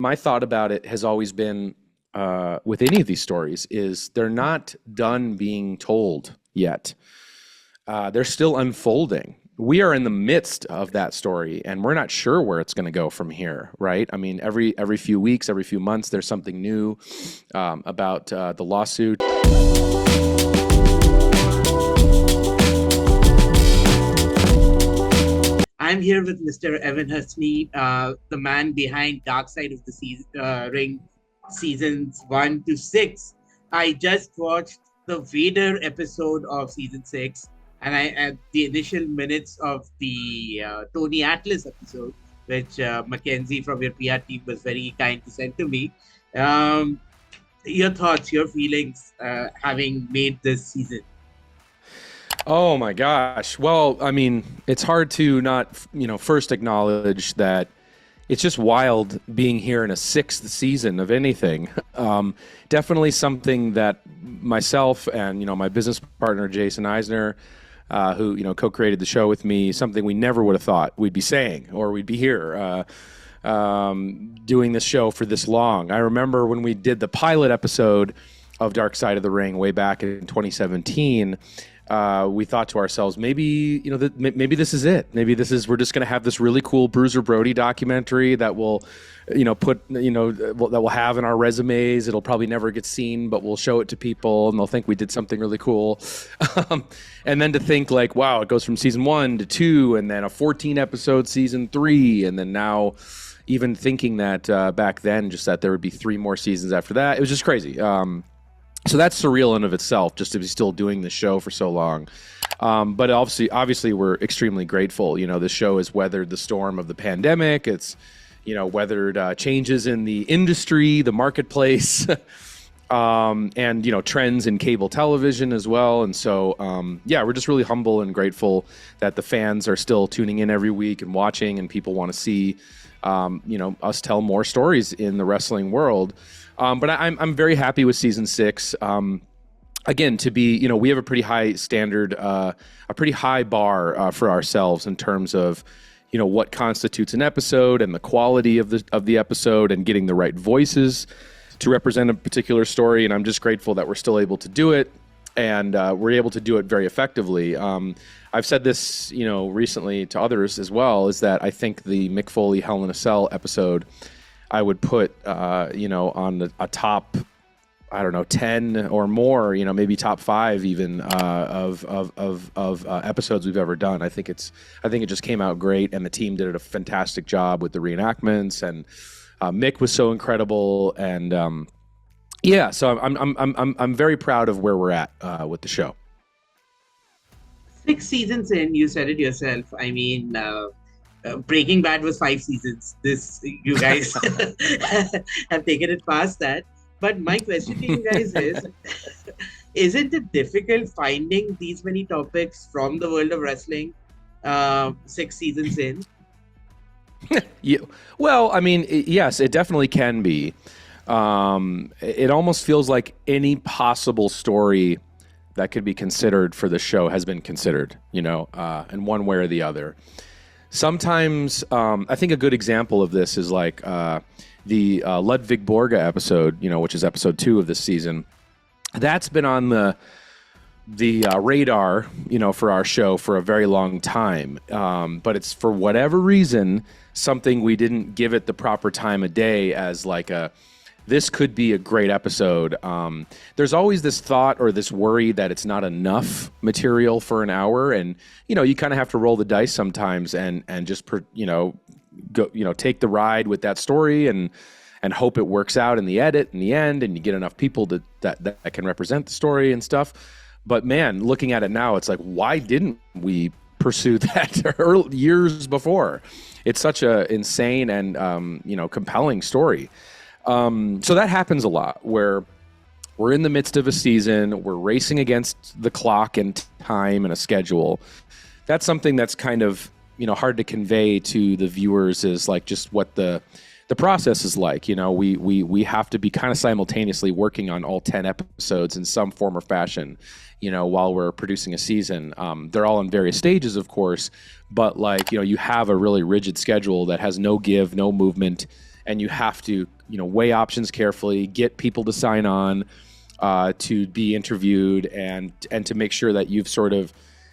My thought about it has always been with any of these stories is they're not done being told yet. They're still unfolding. We are in the midst of that story, and we're not sure where it's going to go from here, right? I mean, every few weeks, every few months, there's something new about the lawsuit. I'm here with Mr. Evan Husney, the man behind Dark Side of the Ring seasons 1 to 6. I just watched the Vader episode of season 6, and I at the initial minutes of the Tony Atlas episode, which Mackenzie from your PR team was very kind to send to me. Your thoughts, your feelings, having made this season? Oh my gosh. Well, I mean, it's hard to not, first acknowledge that it's just wild being here in a 6th season of anything. Definitely something that myself and, my business partner, Jason Eisner, who, co-created the show with me, something we never would have thought we'd be saying or we'd be here doing this show for this long. I remember when we did the pilot episode of Dark Side of the Ring way back in 2017, we thought to ourselves, maybe maybe this is it. Maybe we're just going to have this really cool Bruiser Brody documentary that we'll, that we'll have in our resumes. It'll probably never get seen, but we'll show it to people, and they'll think we did something really cool. And then to think like, wow, it goes from season 1 to 2, and then a 14 episode season 3, and then now even thinking that back then, just that there would be 3 more seasons after that, it was just crazy. So that's surreal in of itself, just to be still doing the show for so long. But obviously, we're extremely grateful. The show has weathered the storm of the pandemic. It's, weathered changes in the industry, the marketplace, and, trends in cable television as well. And so, we're just really humble and grateful that the fans are still tuning in every week and watching, and people want to see, us tell more stories in the wrestling world. But I'm very happy with season 6. Again, to be, we have a pretty high standard, a pretty high bar for ourselves in terms of, what constitutes an episode and the quality of the episode and getting the right voices to represent a particular story. And I'm just grateful that we're still able to do it, and we're able to do it very effectively. I've said this, recently to others as well, is that I think the Mick Foley Hell in a Cell episode I would put, on a top, 10 or more, maybe top 5 even of episodes we've ever done. I think it just came out great, and the team did a fantastic job with the reenactments, and Mick was so incredible, and so I'm very proud of where we're at with the show. 6 seasons in, you said it yourself. I mean, Breaking Bad was 5 seasons. You guys have taken it past that. But my question to you guys is, isn't it difficult finding these many topics from the world of wrestling 6 seasons in? Yeah. Well, I mean, yes, it definitely can be. It almost feels like any possible story that could be considered for the show has been considered, in one way or the other. Sometimes, I think a good example of this is like the Ludwig Borga episode, which is episode 2 of this season. That's been on the radar, for our show for a very long time. But it's, for whatever reason, something we didn't give it the proper time of day as like this could be a great episode. There's always this thought or this worry that it's not enough material for an hour, and you kind of have to roll the dice sometimes and just go take the ride with that story and hope it works out in the edit in the end, and you get enough people that can represent the story and stuff. But man, looking at it now, it's like, why didn't we pursue that years before? It's such a insane and compelling story. So that happens a lot, where we're in the midst of a season, we're racing against the clock and time and a schedule. That's something that's kind of, hard to convey to the viewers, is like just what the process is like. We have to be kind of simultaneously working on all 10 episodes in some form or fashion, while we're producing a season. They're all in various stages, of course, but you have a really rigid schedule that has no give, no movement, and you have to, weigh options carefully, get people to sign on, to be interviewed, and to make sure that you've sort of,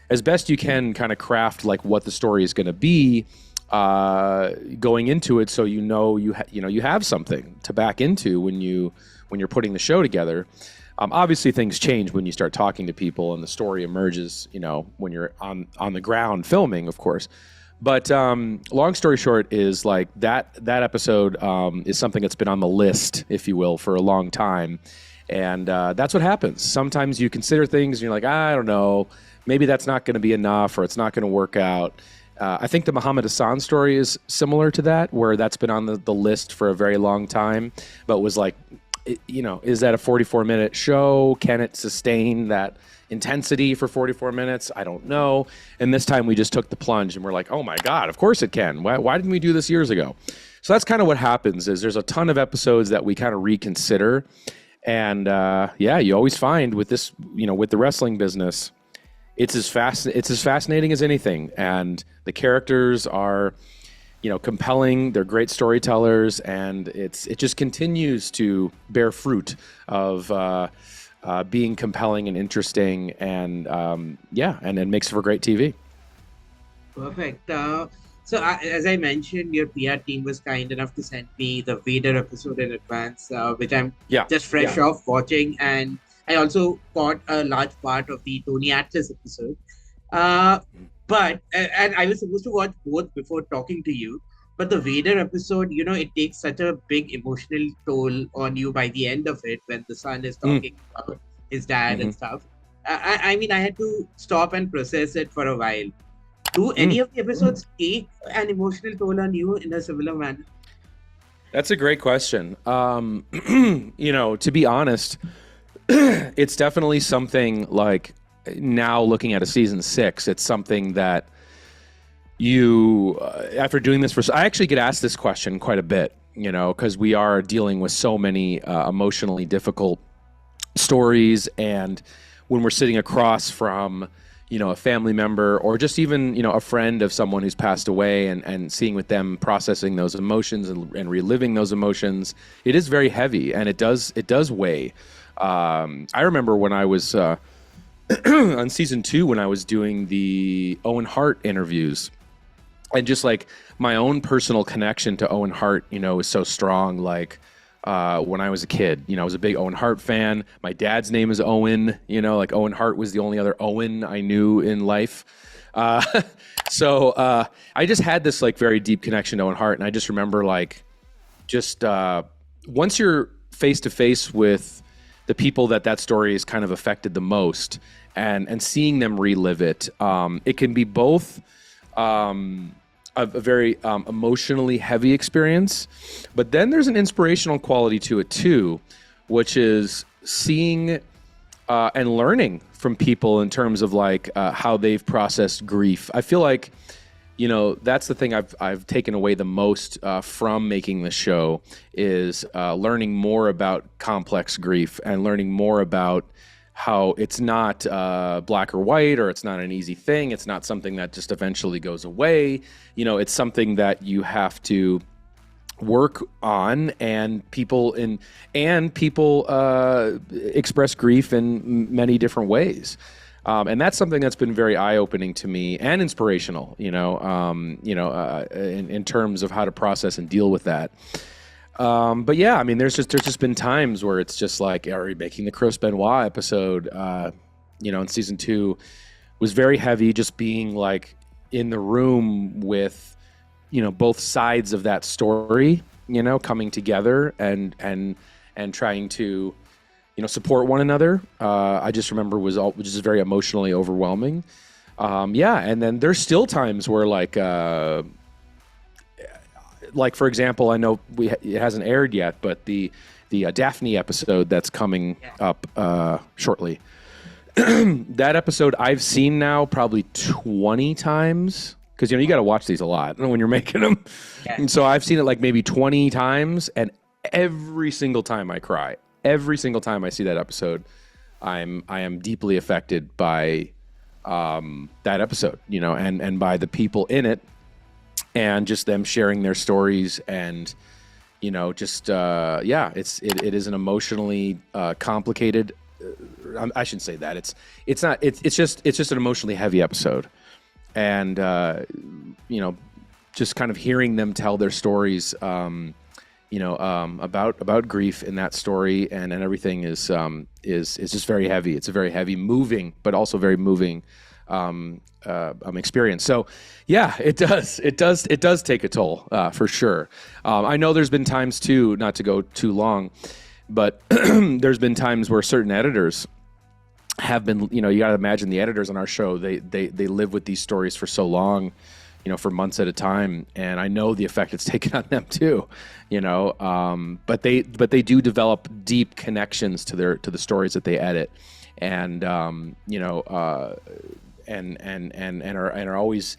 as best you can, kind of craft like what the story is going to be going into it, so you have something to back into when you're putting the show together. Obviously, things change when you start talking to people and the story emerges, when you're on the ground filming, of course. But long story short is like that episode is something that's been on the list, if you will, for a long time. And that's what happens. Sometimes you consider things and you're like, I don't know, maybe that's not going to be enough, or it's not going to work out. I think the Muhammad Hassan story is similar to that, where that's been on the list for a very long time, but was like, is that a 44-minute show? Can it sustain that intensity for 44 minutes? I don't know. And this time we just took the plunge and we're like, oh my God, of course it can. Why didn't we do this years ago? So that's kind of what happens. Is there's a ton of episodes that we kind of reconsider. And you always find with this, with the wrestling business, it's as fascinating as anything. And the characters are, compelling. They're great storytellers, and it just continues to bear fruit of being compelling and interesting, and it makes for great TV. Perfect. So as I mentioned, your PR team was kind enough to send me the Vader episode in advance, which I'm just fresh off watching, and I also caught a large part of the Tony Atlas episode. But I was supposed to watch both before talking to you. But the Vader episode, it takes such a big emotional toll on you by the end of it, when the son is talking about his dad and stuff. I mean, I had to stop and process it for a while. Do any of the episodes take an emotional toll on you in a similar manner? That's a great question. To be honest, it's definitely something like, now looking at a season 6, it's something that you, after doing this I actually get asked this question quite a bit, because we are dealing with so many emotionally difficult stories. And when we're sitting across from, a family member, or just even, a friend of someone who's passed away, and seeing with them processing those emotions and reliving those emotions, it is very heavy, and it does weigh. I remember when I was on season 2, when I was doing the Owen Hart interviews, and just like my own personal connection to Owen Hart, is so strong. Like when I was a kid, I was a big Owen Hart fan. My dad's name is Owen, like Owen Hart was the only other Owen I knew in life. So I just had this like very deep connection to Owen Hart. And I just remember like, once you're face to face with the people that story has kind of affected the most, and seeing them relive it, it can be both a very emotionally heavy experience, but then there's an inspirational quality to it too, which is seeing and learning from people in terms of like how they've processed grief. I feel like, that's the thing I've taken away the most from making the show, is learning more about complex grief, and learning more about how it's not black or white, or it's not an easy thing. It's not something that just eventually goes away. It's something that you have to work on, and people express grief in many different ways. And that's something that's been very eye-opening to me, and inspirational, in terms of how to process and deal with that. But yeah, I mean, there's just been times where it's just like, are we making the Chris Benoit episode, in season 2 was very heavy, just being like in the room with, both sides of that story, coming together and trying to, support one another. I just remember was just very emotionally overwhelming. And then there's still times where like for example, I know it hasn't aired yet, but the Daphne episode that's coming up shortly. That episode I've seen now probably 20 times, because you got to watch these a lot when you're making them. Yeah. And so I've seen it like maybe 20 times, and every single time I cry. Every single time I see that episode, I am deeply affected by that episode, and by the people in it, and just them sharing their stories, and just it is an emotionally complicated. I shouldn't say that. It's not. It's just an emotionally heavy episode, and just kind of hearing them tell their stories, about grief in that story and everything is just very heavy. It's a very heavy, moving, but also very moving experience. So yeah, it does take a toll for sure. I know there's been times too, not to go too long, but there's been times where certain editors have been, you got to imagine the editors on our show, they live with these stories for so long, for months at a time, and I know the effect it's taken on them too, but they do develop deep connections to the stories that they edit, and are always,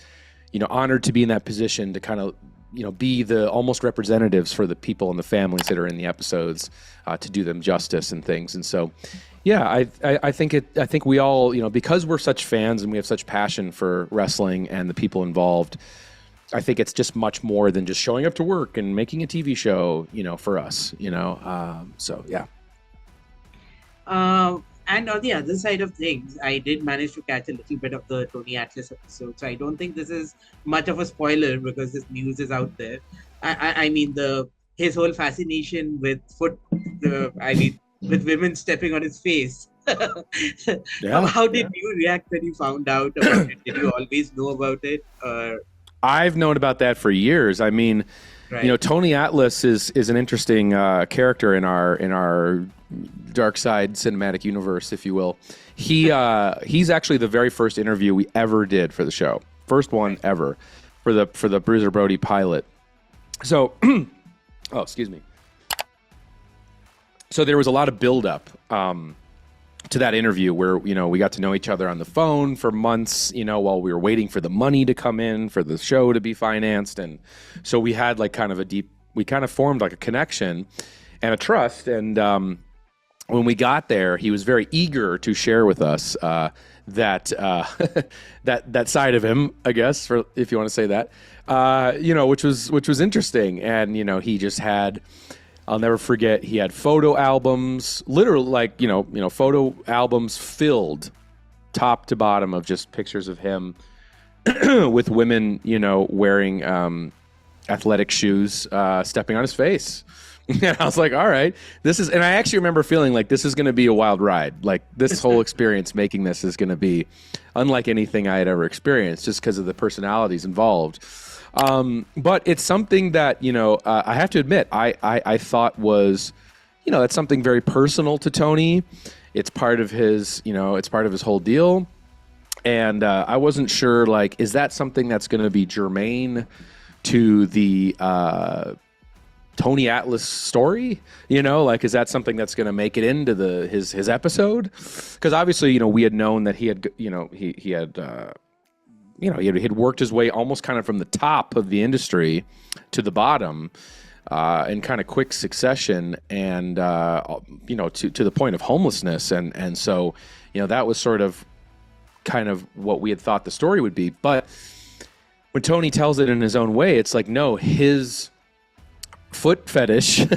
honored to be in that position to kind of, be the almost representatives for the people and the families that are in the episodes, to do them justice and things. And so, yeah, I think we all, because we're such fans and we have such passion for wrestling and the people involved, I think it's just much more than just showing up to work and making a TV show, for us, so yeah. And on the other side of things, I did manage to catch a little bit of the Tony Atlas episode, so I don't think this is much of a spoiler because this news is out there. I mean, his whole fascination with with women stepping on his face. Yeah, How did you react when you found out about it? Did you always know about it? I've known about that for years. I mean, right. Tony Atlas is an interesting character in our dark side cinematic universe, if you will. He's actually the very first interview we ever did for the show, first one ever for the Bruiser Brody pilot. So, oh, excuse me. So there was a lot of buildup to that interview where, we got to know each other on the phone for months, while we were waiting for the money to come in for the show to be financed. And so we had we kind of formed like a connection and a trust. And when we got there, he was very eager to share with us that that side of him, I guess, if you want to say that, which was interesting. And, he just had, I'll never forget, he had photo albums, literally photo albums filled top to bottom of just pictures of him with women, wearing athletic shoes, stepping on his face. And I was like, all right, and I actually remember feeling like this is going to be a wild ride. Like this whole experience making this is going to be unlike anything I had ever experienced just because of the personalities involved. But it's something that, I have to admit, I thought was, that's something very personal to Tony. It's part of his, it's part of his whole deal. And I wasn't sure, is that something that's going to be germane to the Tony Atlas story? Is that something that's going to make it into his episode? Because obviously, we had known that he had, he had worked his way almost kind of from the top of the industry to the bottom in kind of quick succession, and to the point of homelessness, and so that was sort of kind of what we had thought the story would be. But when Tony tells it in his own way, it's like, no, his foot fetish,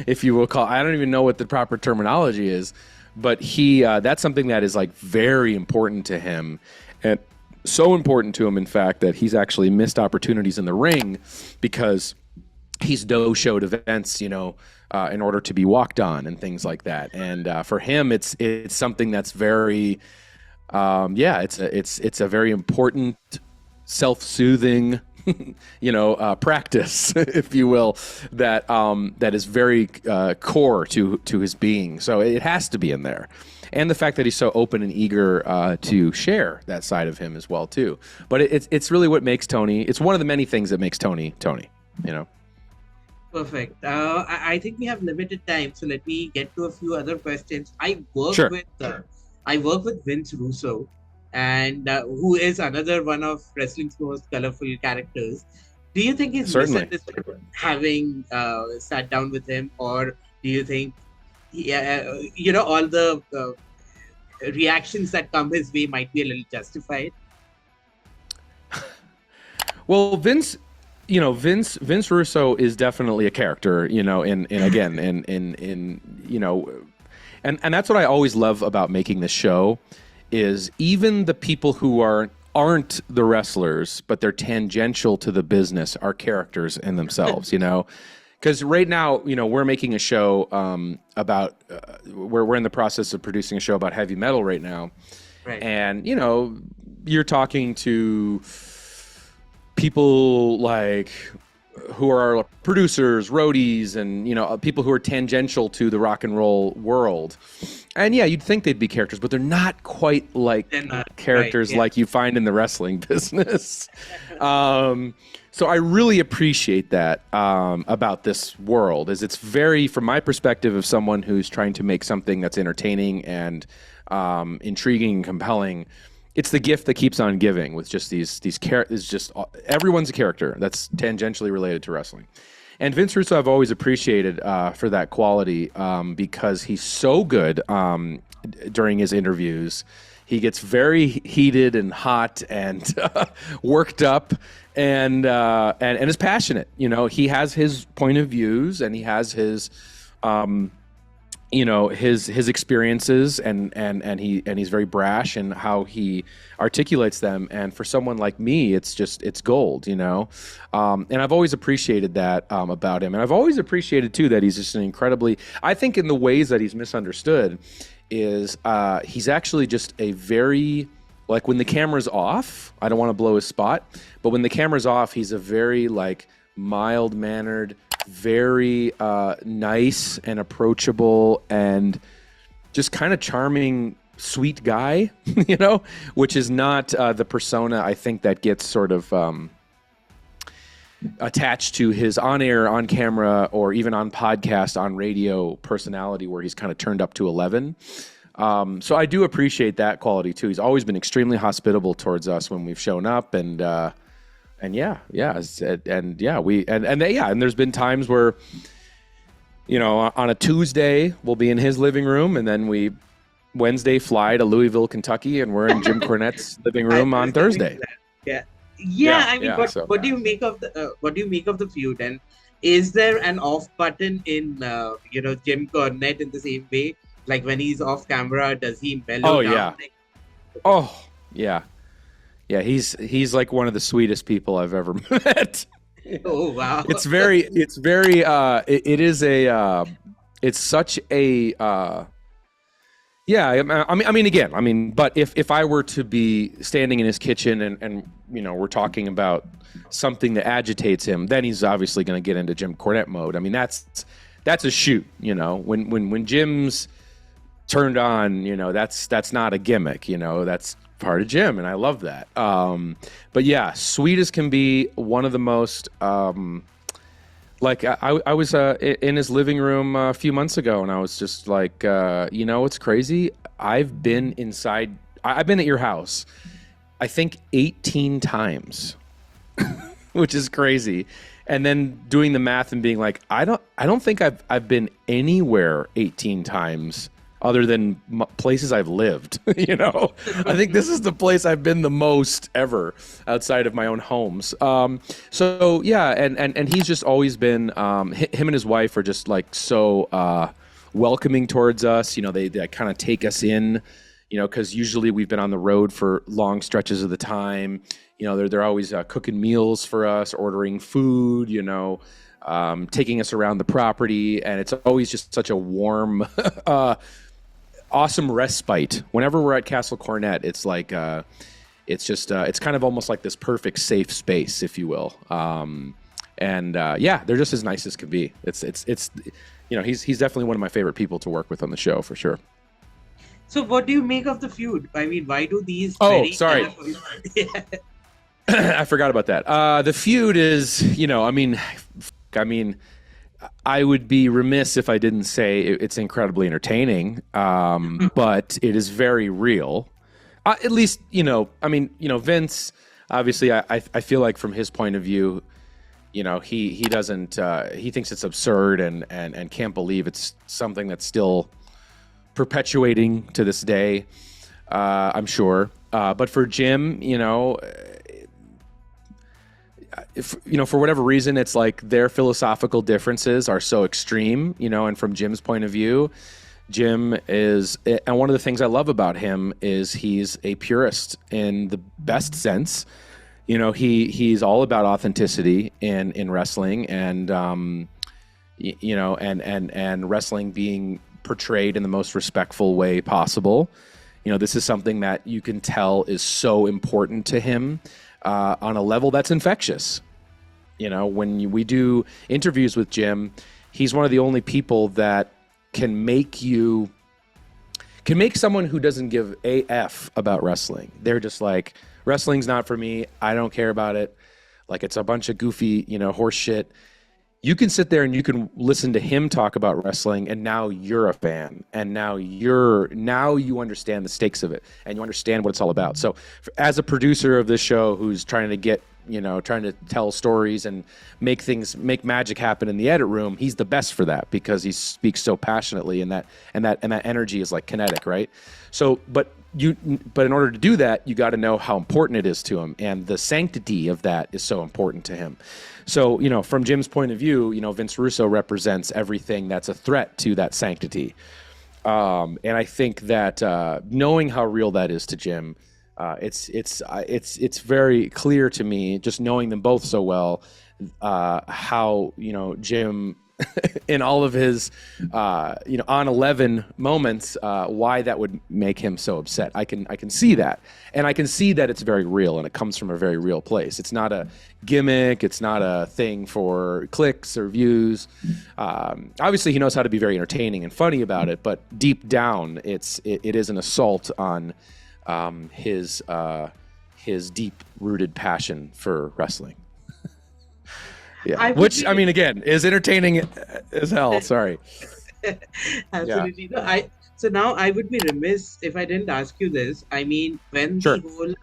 if you will call, I don't even know what the proper terminology is, but that's something that is very important to him, and so important to him, in fact, that he's actually missed opportunities in the ring because he's no-showed events, in order to be walked on and things like that. And for him, it's something that's very, it's a very important self-soothing, practice, if you will, that is very core to his being. So it has to be in there. And the fact that he's so open and eager to share that side of him as well, too. But it's really what makes Tony. It's one of the many things that makes Tony. Perfect. I think we have limited time, so let me get to a few other questions. I work with Vince Russo, and who is another one of wrestling's most colorful characters. Do you think he's misunderstood having sat down with him, or do you think, all the reactions that come his way might be a little justified? Well, Vince Vince Russo is definitely a character, in and that's what I always love about making this show is even the people who aren't the wrestlers, but they're tangential to the business are characters in themselves, Because right now, we're making a show about we're in the process of producing a show about heavy metal right now. Right. And, you're talking to people like who are producers, roadies, and, people who are tangential to the rock and roll world. And yeah, you'd think they'd be characters, but they're not quite like characters like you find in the wrestling business. So I really appreciate that about this world, is it's very, from my perspective of someone who's trying to make something that's entertaining and intriguing and compelling, it's the gift that keeps on giving with just these characters. Just everyone's a character that's tangentially related to wrestling. And Vince Russo, I've always appreciated for that quality because he's so good during his interviews. He gets very heated and hot and worked up and is passionate. He has his point of views and he has his his experiences and he's very brash in how he articulates them. And for someone like me, it's gold, and I've always appreciated that about him. And I've always appreciated too that he's just I think in the ways that he's misunderstood is he's actually just a very, like when the camera's off, I don't want to blow his spot, but when the camera's off, he's a very mild-mannered, very nice and approachable and just kind of charming, sweet guy, which is not the persona I think that gets sort of attached to his on-air, on-camera, or even on podcast, on radio personality where he's kind of turned up to 11. So I do appreciate that quality too. He's always been extremely hospitable towards us when we've shown up, and there's been times where, on a Tuesday we'll be in his living room, and then we Wednesday fly to Louisville, Kentucky, and we're in Jim Cornette's living room on Thursday. What do you make of the feud? And is there an off button in Jim Cornette in the same way? Like when he's off camera, does he mellow down? Yeah, he's like one of the sweetest people I've ever met. Oh wow! It's such a but if I were to be standing in his kitchen and we're talking about something that agitates him, then he's obviously going to get into Jim Cornette mode. I mean, that's a shoot, when Jim's turned on, that's not a gimmick, that's part of Jim, and I love that. But yeah, sweet as can be, one of the most I was in his living room a few months ago, and I was just like, it's crazy. I've been at your house, I think 18 times, which is crazy. And then doing the math and being like, I don't think I've been anywhere 18 times other than places I've lived. I think this is the place I've been the most ever outside of my own homes. So yeah, and he's just always been, him and his wife are just like so welcoming towards us. They kind of take us in, because usually we've been on the road for long stretches of the time. They're always cooking meals for us, ordering food, taking us around the property, and it's always just such a warm, awesome respite. Whenever we're at Castle Cornette, it's like it's kind of almost like this perfect safe space, if you will. They're just as nice as can be. It's he's definitely one of my favorite people to work with on the show for sure. So what do you make of the feud? I mean, why do these? Sorry. I forgot about that. The feud is, I would be remiss if I didn't say it's incredibly entertaining, but it is very real. At least, Vince, obviously, I feel like from his point of view, he doesn't, he thinks it's absurd and can't believe it's something that's still perpetuating to this day, I'm sure. But for Jim, if, for whatever reason, it's like their philosophical differences are so extreme, and from Jim's point of view, Jim is, and one of the things I love about him is he's a purist in the best sense. He's all about authenticity in wrestling, and and wrestling being portrayed in the most respectful way possible. This is something that you can tell is so important to him on a level that's infectious. When we do interviews with Jim, he's one of the only people that can make someone who doesn't give a F about wrestling. They're just like, wrestling's not for me. I don't care about it. Like, it's a bunch of goofy, horse shit. You can sit there and you can listen to him talk about wrestling, and now you're a fan, and now you understand the stakes of it, and you understand what it's all about. So as a producer of this show who's trying to tell stories and make magic happen in the edit room, he's the best for that because he speaks so passionately, and that energy is like kinetic, right? So, but in order to do that, you got to know how important it is to him, and the sanctity of that is so important to him. So, from Jim's point of view, Vince Russo represents everything that's a threat to that sanctity. And I think that knowing how real that is to Jim, it's very clear to me, just knowing them both so well, how Jim in all of his on 11 moments, why that would make him so upset. I can see that, and I can see that it's very real, and it comes from a very real place. It's not a gimmick. It's not a thing for clicks or views. Obviously, he knows how to be very entertaining and funny about it, but deep down, it is an assault on his deep-rooted passion for wrestling. Yeah, I mean, again, is entertaining as hell. Sorry. Absolutely. Yeah. So now I would be remiss if I didn't ask you this. I mean, when the whole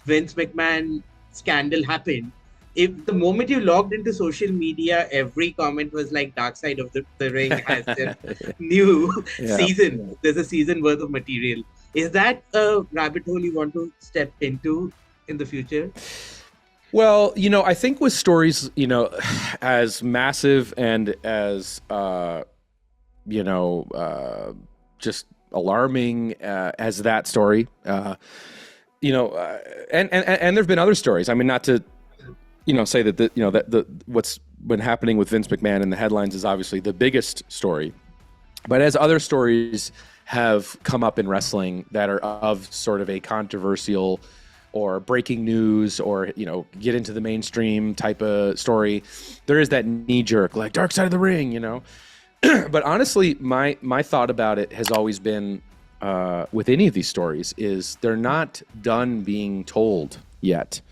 Vince McMahon scandal happened, if the moment you logged into social media, every comment was like Dark Side of the Ring has their new season. There's a season worth of material. Is that a rabbit hole you want to step into in the future? Well, I think with stories, as massive and as, just alarming as that story, and there've been other stories. I mean, not to, say that what's been happening with Vince McMahon in the headlines is obviously the biggest story, but as other stories have come up in wrestling that are of sort of a controversial or breaking news, or get into the mainstream type of story, there is that knee jerk, like Dark Side of the Ring, But honestly, my thought about it has always been, with any of these stories, is they're not done being told yet.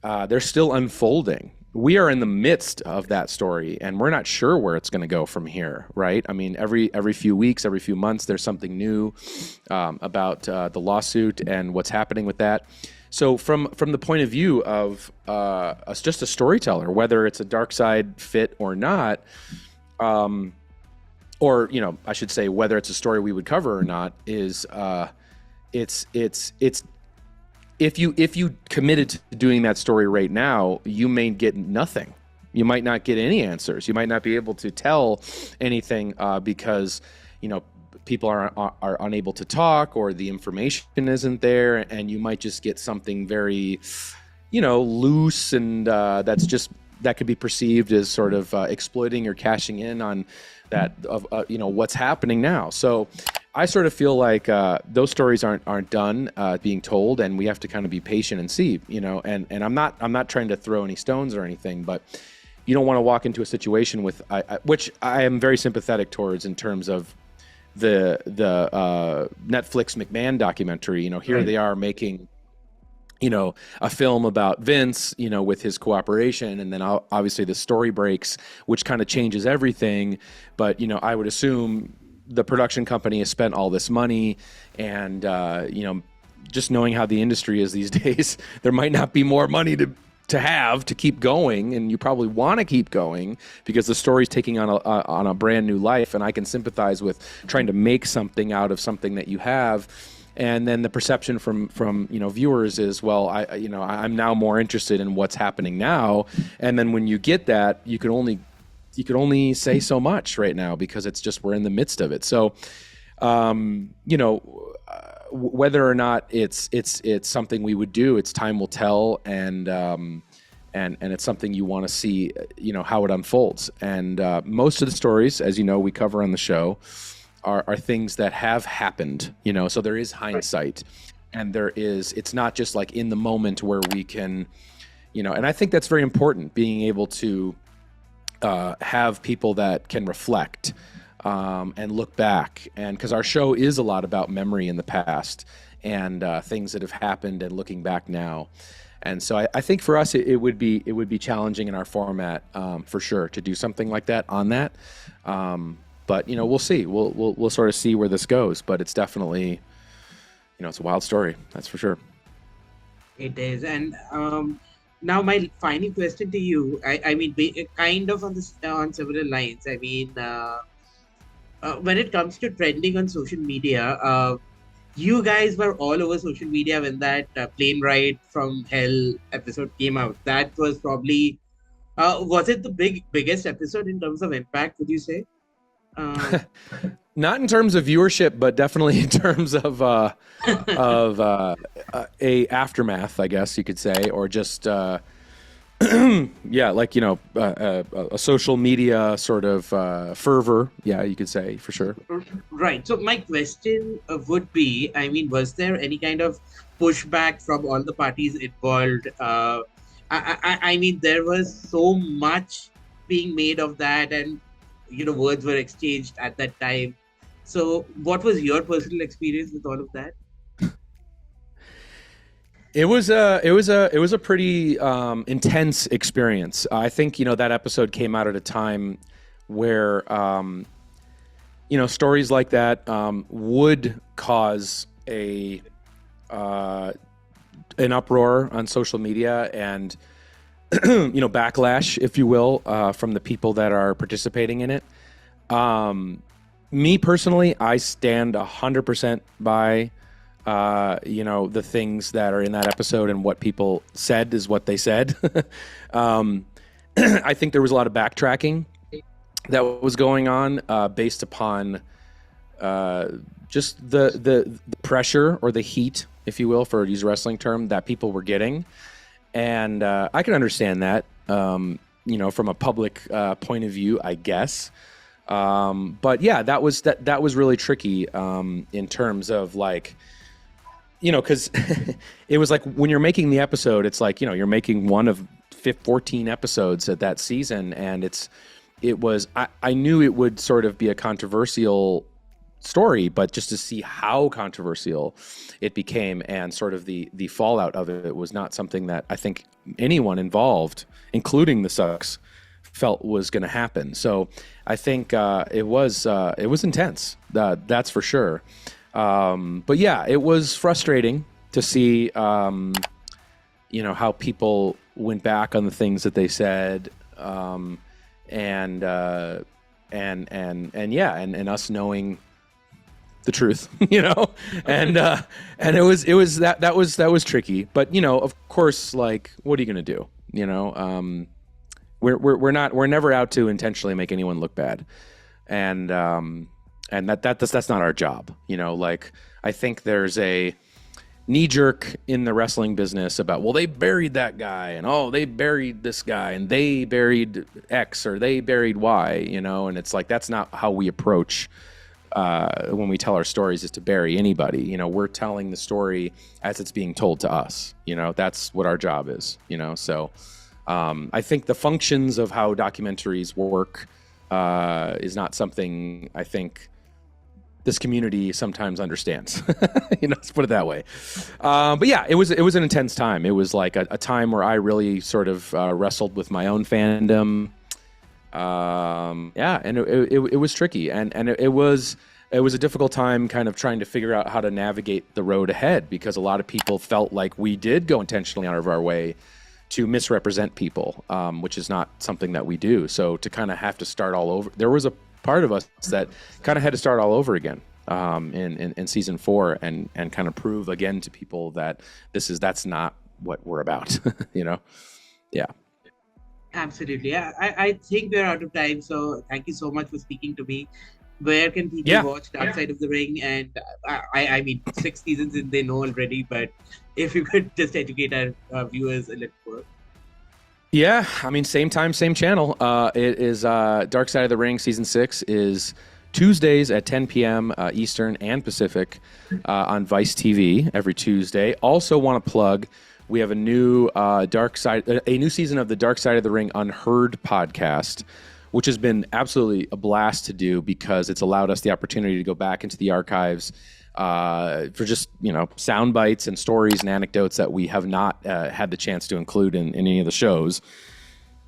They're still unfolding. We are in the midst of that story, and we're not sure where it's going to go from here, right? I mean, every few weeks, every few months, there's something new about the lawsuit and what's happening with that. So from the point of view of just a storyteller, whether it's a dark side fit or not, or I should say whether it's a story we would cover or not, is it's if you committed to doing that story right now, you may get nothing. You might not get any answers. You might not be able to tell anything because people are unable to talk, or the information isn't there, and you might just get something very, loose, and that could be perceived as sort of exploiting or cashing in on that of what's happening now. So I sort of feel like those stories aren't done being told, and we have to kind of be patient and see, and I'm not trying to throw any stones or anything, but you don't want to walk into a situation with which I am very sympathetic towards in terms of the Netflix McMahon documentary. Here they are making a film about Vince, with his cooperation, and then obviously the story breaks, which kind of changes everything. But I would assume the production company has spent all this money, and just knowing how the industry is these days, there might not be more money to have to keep going, and you probably want to keep going because the story's taking on a brand new life. And I can sympathize with trying to make something out of something that you have, And then the perception from viewers is, well, I'm now more interested in what's happening now. And then when you get that, you could only say so much right now because it's just we're in the midst of it. So, whether or not it's something we would do, it's time will tell, and it's something you want to see, how it unfolds. And most of the stories, as you know, we cover on the show, are things that have happened, so there is hindsight, and it's not just like in the moment where we can, and I think that's very important, being able to have people that can reflect and look back, and because our show is a lot about memory in the past and things that have happened and looking back now. And so I think for us it would be challenging in our format for sure to do something like that on that. But we'll see. We'll sort of see where this goes. But it's definitely, it's a wild story. That's for sure. It is. And now my final question to you. I mean, kind of on several lines. I mean, when it comes to trending on social media, you guys were all over social media when that plane ride from hell episode came out. That was probably was it the biggest episode in terms of impact? Would you say? Not in terms of viewership, but definitely in terms of a aftermath, I guess you could say, or just like a social media sort of fervor. Yeah, you could say for sure. Right. So my question would be, I mean, was there any kind of pushback from all the parties involved? I mean, there was so much being made of that, and words were exchanged at that time. So what was your personal experience with all of that? It was a pretty intense experience. I think that episode came out at a time where stories like that would cause an uproar on social media and backlash, if you will, from the people that are participating in it. Me personally, I stand 100% by the things that are in that episode, and what people said is what they said. I think there was a lot of backtracking that was going on based upon just the pressure or the heat, if you will, for a use a wrestling term, that people were getting. And I can understand that, from a public point of view, I guess. But yeah, that was really tricky in terms of like, because it was like when you're making the episode, it's like, you're making one of 14 episodes at that season. And I knew it would sort of be a controversial story, but just to see how controversial it became and sort of the fallout of it was not something that I think anyone involved, including the Sucks, felt was going to happen. So I think it was intense. That's for sure. But yeah, it was frustrating to see, how people went back on the things that they said, and us knowing the truth, and it was that was tricky. But of course, like, what are you going to do? We're never out to intentionally make anyone look bad, and that's not our job. Like, I think there's a knee jerk in the wrestling business about, well, they buried that guy, and they buried this guy, and they buried X or they buried Y, and it's like, that's not how we approach when we tell our stories, is to bury anybody. We're telling the story as it's being told to us. That's what our job is. So I think the functions of how documentaries work is not something I think this community sometimes understands. Let's put it that way. But yeah, it was an intense time. It was like a time where I really sort of wrestled with my own fandom. And it was tricky, and it was a difficult time kind of trying to figure out how to navigate the road ahead, because a lot of people felt like we did go intentionally out of our way to misrepresent people, which is not something that we do. So to kind of have to start all over, there was a part of us that kind of had to start all over again. in season 4 and kind of prove again to people that that's not what we're about. Yeah. Absolutely. I think we're out of time. So thank you so much for speaking to me. Where can people watch Dark Side of the Ring? And I mean, 6 seasons in, they know already, but if you could just educate our viewers a little more. Yeah, I mean, same time, same channel. It is Dark Side of the Ring season 6 is Tuesdays at 10 p.m. Eastern and Pacific on Vice TV every Tuesday. Also, want to plug, we have a new new season of the Dark Side of the Ring Unheard podcast, which has been absolutely a blast to do because it's allowed us the opportunity to go back into the archives for just sound bites and stories and anecdotes that we have not had the chance to include in any of the shows.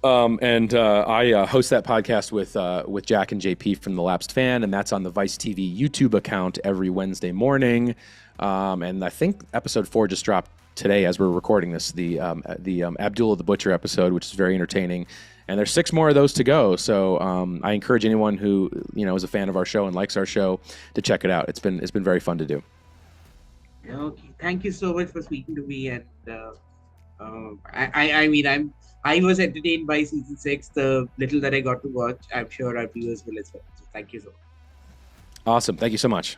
I host that podcast with Jack and JP from The Lapsed Fan, and that's on the Vice TV YouTube account every Wednesday morning. And I think episode 4 just dropped today as we're recording this, the Abdullah the Butcher episode, which is very entertaining. And there's 6 more of those to go. So I encourage anyone who is a fan of our show and likes our show to check it out. It's been very fun to do. Okay, thank you so much for speaking to me. And I was entertained by season 6. The little that I got to watch, I'm sure our viewers will as well. So thank you so much. Awesome. Thank you so much.